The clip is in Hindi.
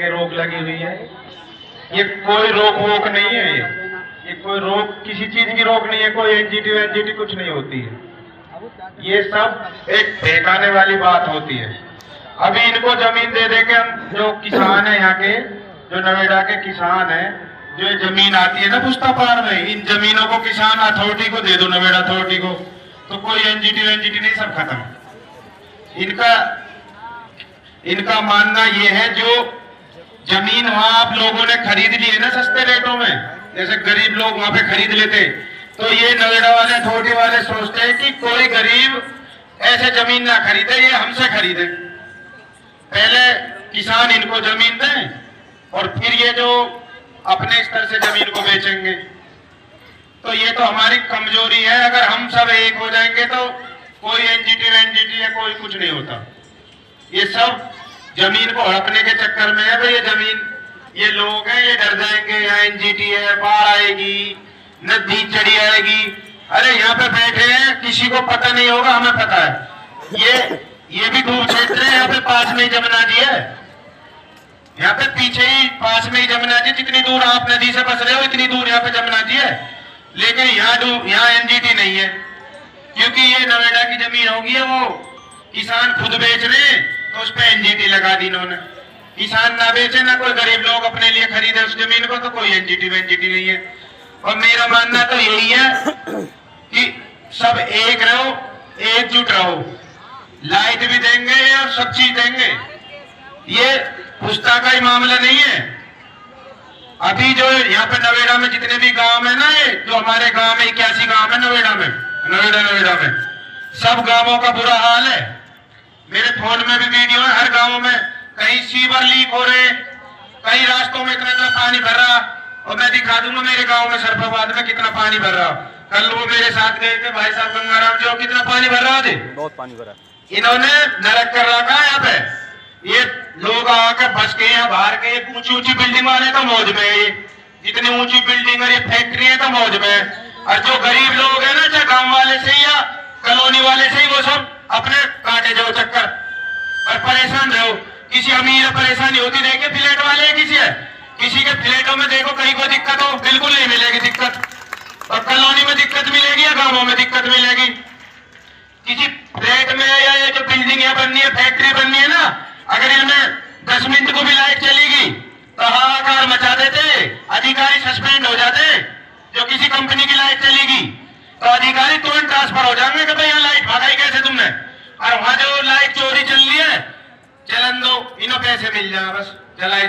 रोक लगी हुई है। ये कोई रोक वोक नहीं है। ये कोई रोक, किसी चीज की रोक नहीं है। कोई एनजीटी वेनजीटी कुछ नहीं होती है। ये सब एक ठेकाने वाली बात होती है। अभी इनको जमीन दे दे के हम, जो किसान है यहाँ के, जो नवेड़ा के किसान है, जो ये जमीन आती है ना पुस्ता पार में, इन जमीनों को किसान अथॉरिटी को दे दो, नवेड़ा अथॉरिटी को, तो कोई एनजीटी वेनजीटी नहीं, सब खत्म। इनका मानना ये है, जो जमीन वहां आप लोगों ने खरीद ली है ना सस्ते रेटों में, जैसे गरीब लोग वहां पे खरीद लेते, तो ये नवेड़ा वाले अथॉरिटी वाले सोचते हैं कि कोई गरीब ऐसे जमीन ना खरीदे, ये हमसे खरीदे। पहले किसान इनको जमीन दें और फिर ये जो अपने स्तर से जमीन को बेचेंगे। तो ये तो हमारी कमजोरी है। अगर हम सब एक हो जाएंगे तो कोई एनजीटी वेनजीटी या कोई कुछ नहीं होता। ये सब जमीन को हड़पने के चक्कर में है। भाई ये जमीन, ये लोग हैं, ये डर जाएंगे, यहाँ एनजीटी है, बाढ़ आएगी, नदी चढ़ी आएगी। अरे यहाँ पे बैठे हैं, किसी को पता नहीं होगा, हमें पता है। ये भी डूब क्षेत्र है। यहाँ पे पास में ही जमुना जी है, यहाँ पे पीछे ही पास में ही जमुना जी। जितनी दूर आप नदी से बस रहे हो, इतनी दूर यहाँ पे जमुना जी है। लेकिन यहाँ एनजीटी नहीं है, क्योंकि ये नवेड़ा की जमीन होगी, वो किसान खुद बेच रहे, तो उस पर एनजीटी लगा दी इन्होंने। किसान ना बेचे, ना कोई गरीब लोग अपने लिए खरीदे उस जमीन को, तो कोई एनजीटी वेनजीटी नहीं है। और मेरा मानना तो यही है कि सब एक रहो, एकजुट रहो। लाइट भी देंगे और सब चीज देंगे। ये पुस्ता का ही मामला नहीं है। अभी जो यहाँ पे नवेड़ा में जितने भी गांव है ना, ये जो हमारे गांव में 81 गांव है नवेड़ा में, नवेड़ा में सब गांवों का बुरा हाल है। मेरे फोन में भी वीडियो है, हर गांव में कहीं सीवर लीक हो रहे, कहीं रास्तों में इतना पानी भर रहा। और मैं दिखा दूंगा मेरे गांव में सरफाबाद में कितना पानी भर रहा। कल वो मेरे साथ गए थे भाई साहब गंगाराम जी, कितना पानी भर रहा थे, बहुत पानी भरा। इन्होंने नरक कर रखा है यहाँ पे। ये लोग आकर फंस के यहाँ बाहर के, ऊंची ऊंची बिल्डिंग वाले तो मौज में है। ये जितनी ऊंची बिल्डिंग और ये फैक्ट्री है तो मौज में है। और जो गरीब लोग है ना, चाहे गांव वाले से या कॉलोनी वाले से ही, वो सब अपने काटे जाओ चक्कर और परेशान रहो। किसी अमीर परेशानी होती देखे, फ्लैट वाले किसी के फ्लैटों में देखो कहीं कोई दिक्कत हो, बिल्कुल नहीं मिलेगी दिक्कत। और कॉलोनी में दिक्कत मिलेगी या गांवों में दिक्कत मिलेगी। किसी फ्लैट में या ये जो बिल्डिंग बननी है, फैक्ट्री बननी है ना, अगर इनमें 10 मिनट को भी लाइट